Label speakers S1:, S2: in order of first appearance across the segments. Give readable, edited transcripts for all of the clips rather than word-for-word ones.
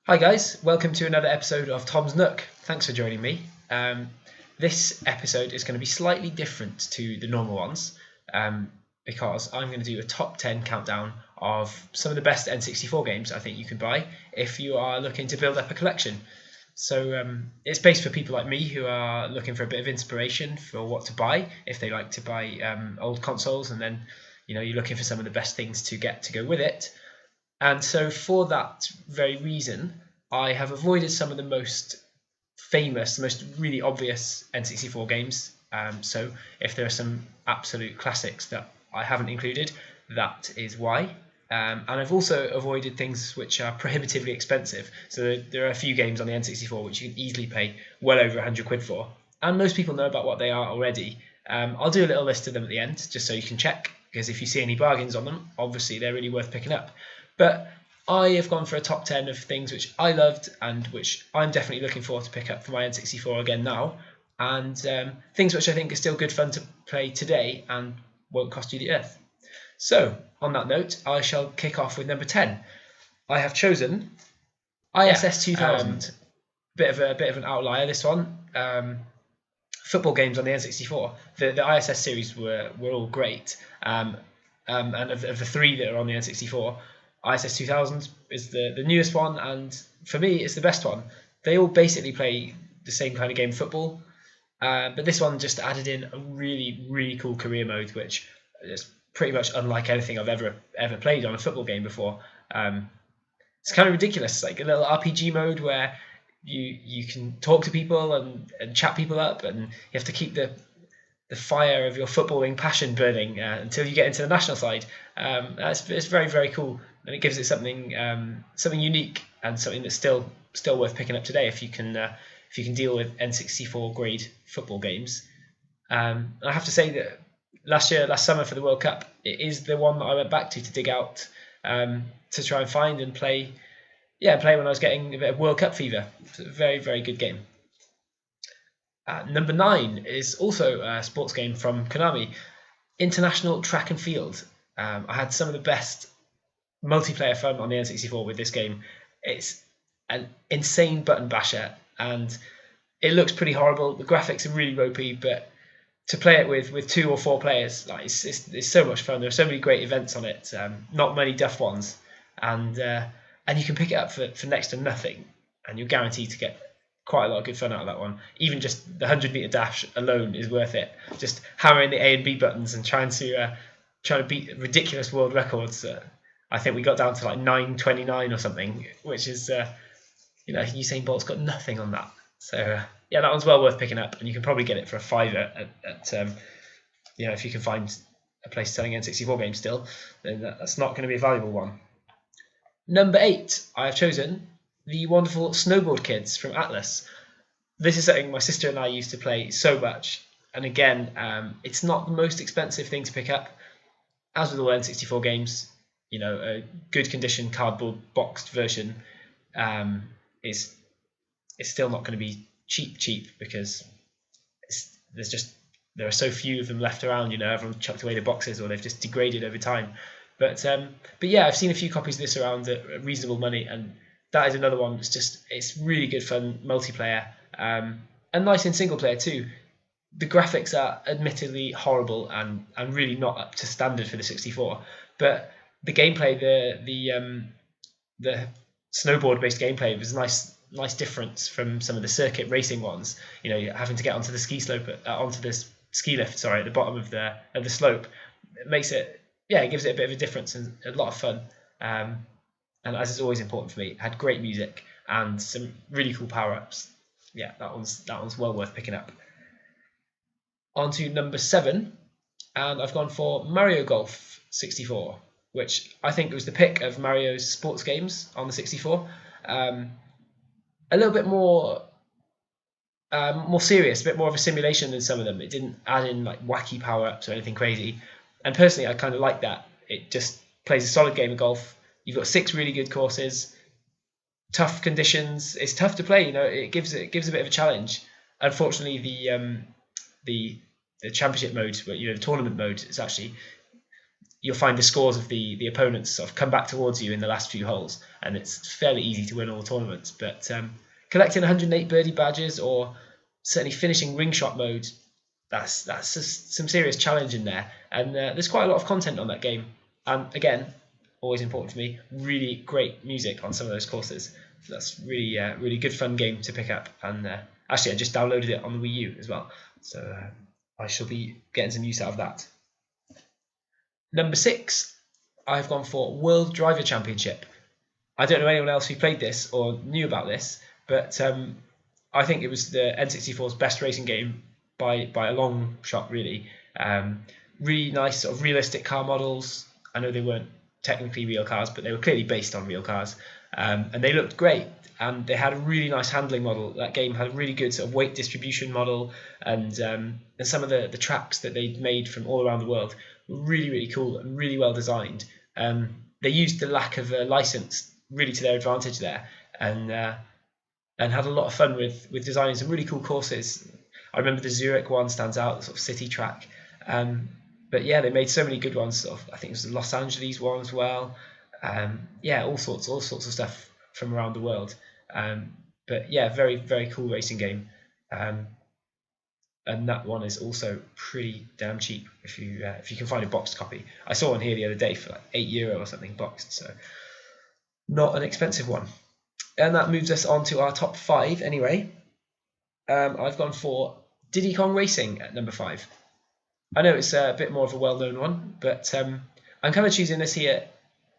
S1: Hi guys, welcome to another episode of Tom's Nook. Thanks for joining me. This episode is going to be slightly different to the normal ones because I'm going to do a top 10 countdown of some of the best N64 games I think you can buy if you are looking to build up a collection. So it's based for people like me who are looking for a bit of inspiration for what to buy if they like to buy old consoles, and then you're looking for some of the best things to get to go with it. And so, for that very reason, I have avoided some of the most famous, the most really obvious N64 games. So, if there are some absolute classics that I haven't included, that is why. And I've also avoided things which are prohibitively expensive. So, there are a few games on the N64 which you can easily pay well over 100 quid for. And most people know about what they are already. I'll do a little list of them at the end, just so you can check, because if you see any bargains on them, obviously they're really worth picking up. But I have gone for a top 10 of things which I loved and which I'm definitely looking forward to pick up for my N64 again now, and things which I think are still good fun to play today and won't cost you the earth. So, on that note, I shall kick off with number 10. I have chosen ISS 2000. Bit of an outlier, this one. Football games on the N64. The ISS series were all great. And of the three that are on the N64, ISS 2000 is the newest one, and for me, it's the best one. They all basically play the same kind of game, football, but this one just added in a really, really cool career mode, which is pretty much unlike anything I've ever played on a football game before. It's kind of ridiculous, like a little RPG mode where you can talk to people and chat people up, and you have to keep the fire of your footballing passion burning until you get into the national side. It's very, very cool, and it gives it something unique and something that's still worth picking up today if you can deal with N64 grade football games. And I have to say that last summer for the World Cup, it is the one that I went back to dig out to try and find and play. Yeah, play when I was getting a bit of World Cup fever. It's a very, very good game. Number 9 is also a sports game from Konami, International Track and Field. I had some of the best multiplayer fun on the N64 with this game. It's an insane button basher, and it looks pretty horrible. The graphics are really ropey, but to play it with 2 or 4 players, like it's so much fun. There are so many great events on it, not many duff ones, and you can pick it up for next to nothing, and you're guaranteed to get quite a lot of good fun out of that one. Even just the 100-meter dash alone is worth it. Just hammering the A and B buttons and trying to beat ridiculous world records. I think we got down to like 9:29 or something, which is Usain Bolt's got nothing on that. So yeah, that one's well worth picking up, and you can probably get it for a fiver at if you can find a place selling N64 games still, then that's not going to be a valuable one. Number 8, I have chosen the wonderful Snowboard Kids from Atlas. This is something my sister and I used to play so much, and again, it's not the most expensive thing to pick up. As with all N64 games, a good condition cardboard boxed version is still not going to be cheap because there are so few of them left around. Everyone chucked away the boxes, or they've just degraded over time. But yeah, I've seen a few copies of this around at reasonable money, and that is another one. It's really good fun multiplayer, and nice in single player too. The graphics are admittedly horrible and really not up to standard for the 64, but the gameplay, the snowboard based gameplay was nice difference from some of the circuit racing ones. You're having to get onto the ski slope onto this ski lift, at the bottom of the slope. It makes it, it gives it a bit of a difference and a lot of fun. And as is always important for me, it had great music and some really cool power-ups. Yeah, that one's well worth picking up. On to number 7, and I've gone for Mario Golf 64, which I think was the pick of Mario's sports games on the 64. A little bit more serious, a bit more of a simulation than some of them. It didn't add in like wacky power-ups or anything crazy, and personally I kind of like that. It just plays a solid game of golf. You've got 6 really good courses, tough conditions. It's tough to play. It gives a bit of a challenge. Unfortunately, the championship mode, the tournament mode, is actually you'll find the scores of the opponents sort of come back towards you in the last few holes, and it's fairly easy to win all the tournaments. But collecting 108 birdie badges, or certainly finishing ring shot mode, that's just some serious challenge in there. And there's quite a lot of content on that game. And again, always important for me, really great music on some of those courses. So that's really good fun game to pick up. And actually, I just downloaded it on the Wii U as well, so I shall be getting some use out of that. Number 6, I've gone for World Driver Championship. I don't know anyone else who played this or knew about this, but I think it was the N64's best racing game by a long shot, really. Really nice sort of realistic car models. I know they weren't technically real cars, but they were clearly based on real cars, and they looked great. And they had a really nice handling model. That game had a really good sort of weight distribution model, and some of the tracks that they'd made from all around the world were really cool and really well designed. They used the lack of a license really to their advantage there, and had a lot of fun with designing some really cool courses. I remember the Zurich one stands out, the sort of city track. But yeah, they made so many good ones. Sort of, I think it was the Los Angeles one as well. All sorts of stuff from around the world. But yeah, very cool racing game. And that one is also pretty damn cheap if you can find a boxed copy. I saw one here the other day for like €8 or something boxed, so not an expensive one. And that moves us on to our top 5 anyway. I've gone for Diddy Kong Racing at number 5. I know it's a bit more of a well-known one, but I'm kind of choosing this here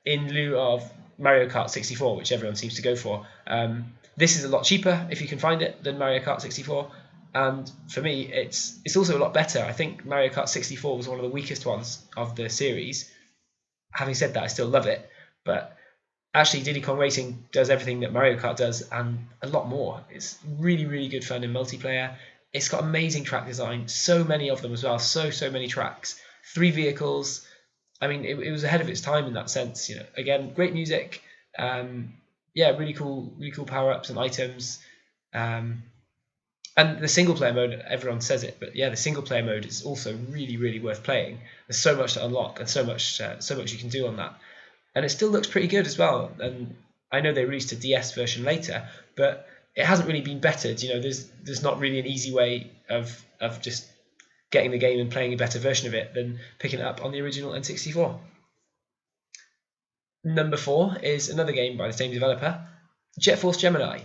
S1: in lieu of Mario Kart 64, which everyone seems to go for. This is a lot cheaper if you can find it than Mario Kart 64, and for me, it's also a lot better. I think Mario Kart 64 was one of the weakest ones of the series. Having said that, I still love it, but actually Diddy Kong Racing does everything that Mario Kart does and a lot more. It's really good fun in multiplayer. It's got amazing track design, so many of them as well, so many tracks, 3 vehicles. I mean, it was ahead of its time in that sense. Again, great music, really cool power-ups and items, and the single player mode. Everyone says it, but yeah, the single player mode is also really worth playing. There's so much to unlock and so much you can do on that, and it still looks pretty good as well. And I know they released a DS version later, but it hasn't really been bettered. There's not really an easy way of just getting the game and playing a better version of it than picking it up on the original N64. Number 4 is another game by the same developer, Jet Force Gemini.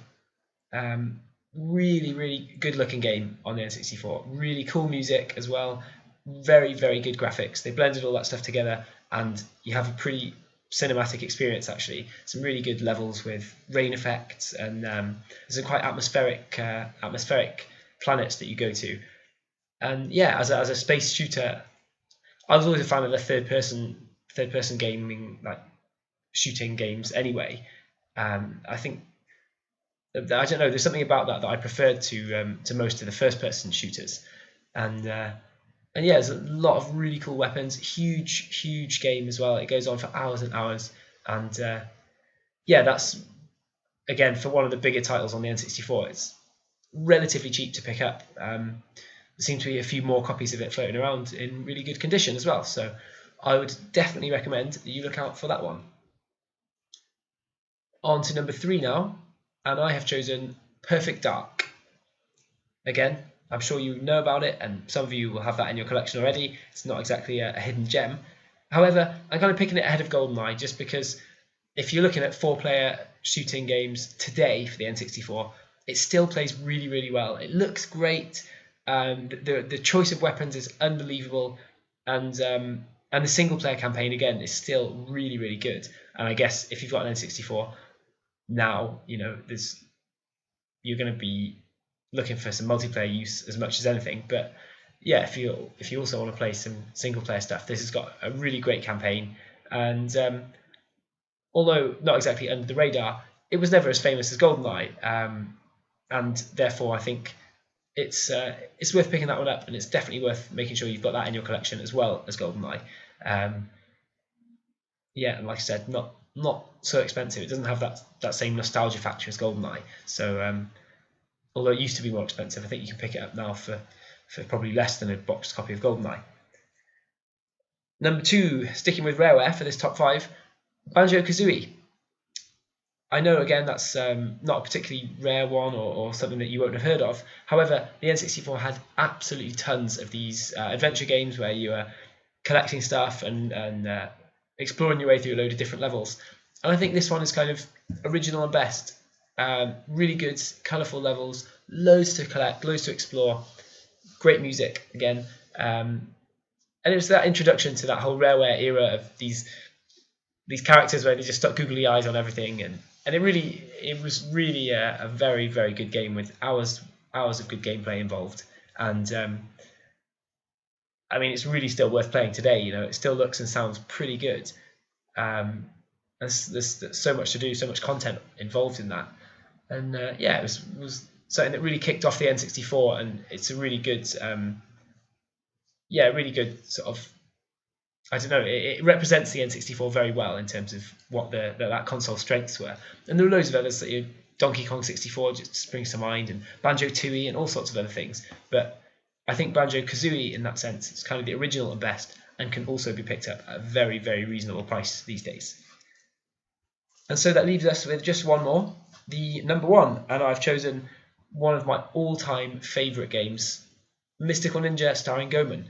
S1: Really good looking game on the N64. Really cool music as well. Very good graphics. They blended all that stuff together, and you have a pretty cinematic experience actually. Some really good levels with rain effects, and there's some quite atmospheric planets that you go to. And yeah, as a space shooter, I was always a fan of the third person gaming, like shooting games anyway. I think, I don't know, there's something about that I preferred to most of the first person shooters. And yeah, there's a lot of really cool weapons, huge game as well. It goes on for hours and hours, and yeah, that's, again, for one of the bigger titles on the N64, it's relatively cheap to pick up. There seems to be a few more copies of it floating around in really good condition as well, so I would definitely recommend that you look out for that one. On to number 3 now, and I have chosen Perfect Dark. Again, I'm sure you know about it, and some of you will have that in your collection already. It's not exactly a hidden gem. However, I'm kind of picking it ahead of GoldenEye just because if you're looking at 4-player shooting games today for the N64, it still plays really well. It looks great. The choice of weapons is unbelievable, and the single player campaign again is still really good. And I guess if you've got an N64 now, you're going to be looking for some multiplayer use as much as anything. But yeah, if you also want to play some single player stuff, this has got a really great campaign. And although not exactly under the radar, it was never as famous as GoldenEye, and therefore I think it's worth picking that one up, and it's definitely worth making sure you've got that in your collection as well as GoldenEye. Yeah, and like I said, not so expensive. It doesn't have that same nostalgia factor as GoldenEye. So although it used to be more expensive, I think you can pick it up now for probably less than a boxed copy of GoldenEye. Number 2, sticking with rareware for this top 5, Banjo Kazooie. I know, again, that's not a particularly rare one or something that you won't have heard of. However, the N64 had absolutely tons of these adventure games where you are collecting stuff and exploring your way through a load of different levels. And I think this one is kind of original and best. Really good, colourful levels, loads to collect, loads to explore, great music again. And it was that introduction to that whole rareware era of these characters where they just stuck googly eyes on everything, and it was really a very, very good game with hours of good gameplay involved. And I mean, it's really still worth playing today. It still looks and sounds pretty good. There's so much to do, so much content involved in that. And yeah, it was something that really kicked off the N64, and it's a really good, really good sort of, I don't know, it represents the N64 very well in terms of what that console strengths were. And there were loads of others, that Donkey Kong 64 just springs to mind, and Banjo Tooie, and all sorts of other things. But I think Banjo Kazooie, in that sense, is kind of the original and best, and can also be picked up at a very, very reasonable price these days. And so that leaves us with just one more, the number 1, and I've chosen one of my all-time favourite games, Mystical Ninja starring Goemon.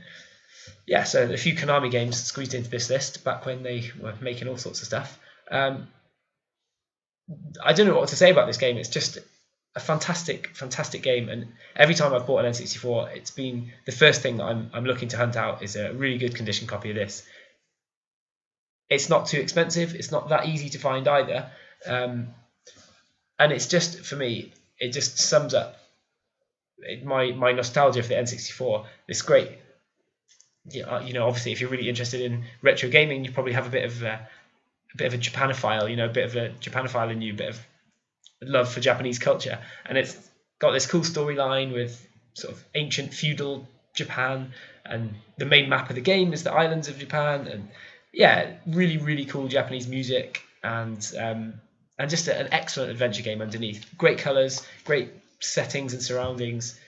S1: Yeah, so a few Konami games squeezed into this list back when they were making all sorts of stuff. I don't know what to say about this game. It's just a fantastic, fantastic game, and every time I've bought an N64, it's been the first thing that I'm looking to hunt out is a really good condition copy of this. It's not too expensive. It's not that easy to find either, and it's just, for me, it just sums up my nostalgia for the N64. This great. Obviously, if you're really interested in retro gaming, you probably have a bit of a Japanophile, a bit of a Japanophile in you, a bit of love for Japanese culture, and it's got this cool storyline with sort of ancient feudal Japan, and the main map of the game is the islands of Japan, and yeah, really, really cool Japanese music, and just an excellent adventure game underneath. Great colours, great settings and surroundings.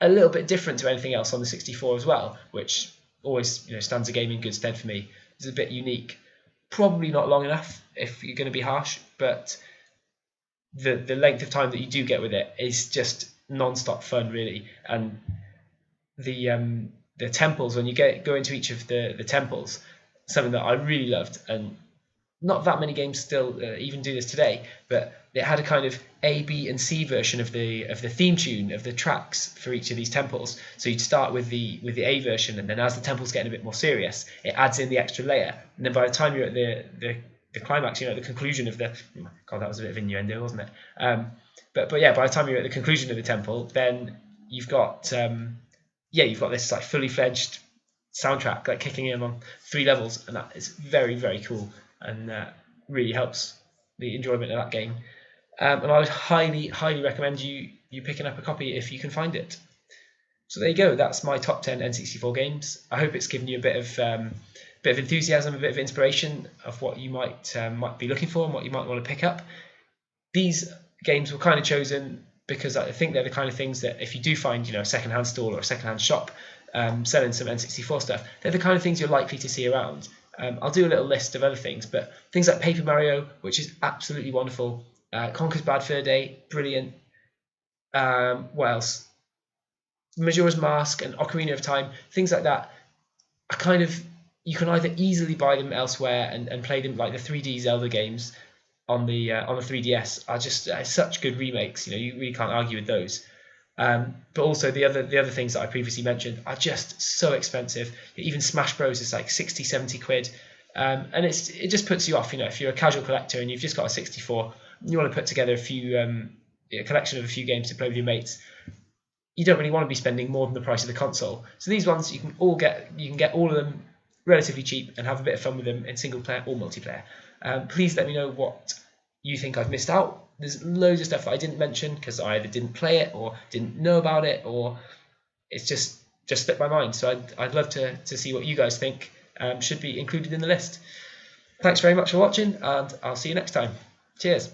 S1: A little bit different to anything else on the 64 as well, which always stands a game in good stead for me. It's a bit unique. Probably not long enough if you're going to be harsh, but the length of time that you do get with it is just non-stop fun, really. And the temples, when you go into each of the temples, something that I really loved, and not that many games still even do this today, but it had a kind of A, B, and C version of the theme tune of the tracks for each of these temples. So you'd start with the A version, and then as the temple's getting a bit more serious, it adds in the extra layer. And then by the time you're at the climax, the conclusion of the God, that was a bit of innuendo, wasn't it? But yeah, by the time you're at the conclusion of the temple, then you've got this like fully fledged soundtrack like kicking in on 3 levels, and that is very, very cool, and really helps the enjoyment of that game. And I would highly, highly recommend you picking up a copy if you can find it. So there you go. That's my top 10 N64 games. I hope it's given you a bit of enthusiasm, a bit of inspiration of what you might be looking for and what you might want to pick up. These games were kind of chosen because I think they're the kind of things that if you do find a secondhand stall or a secondhand shop selling some N64 stuff, they're the kind of things you're likely to see around. I'll do a little list of other things, but things like Paper Mario, which is absolutely wonderful. Conker's Bad Fur Day, brilliant. What else? Majora's Mask and Ocarina of Time, things like that are kind of, you can either easily buy them elsewhere and play them, like the 3D Zelda games on the 3DS are just such good remakes. You really can't argue with those. But also the other things that I previously mentioned are just so expensive. Even Smash Bros is like 60, 70 quid. And it just puts you off. If you're a casual collector and you've just got a 64, you want to put together a collection of a few games to play with your mates, you don't really want to be spending more than the price of the console. So these ones you can get all of them relatively cheap and have a bit of fun with them in single player or multiplayer. Please let me know what you think I've missed out. There's loads of stuff that I didn't mention because I either didn't play it or didn't know about it, or it's just slipped my mind. So I'd love to see what you guys think should be included in the list. Thanks very much for watching, and I'll see you next time. Cheers.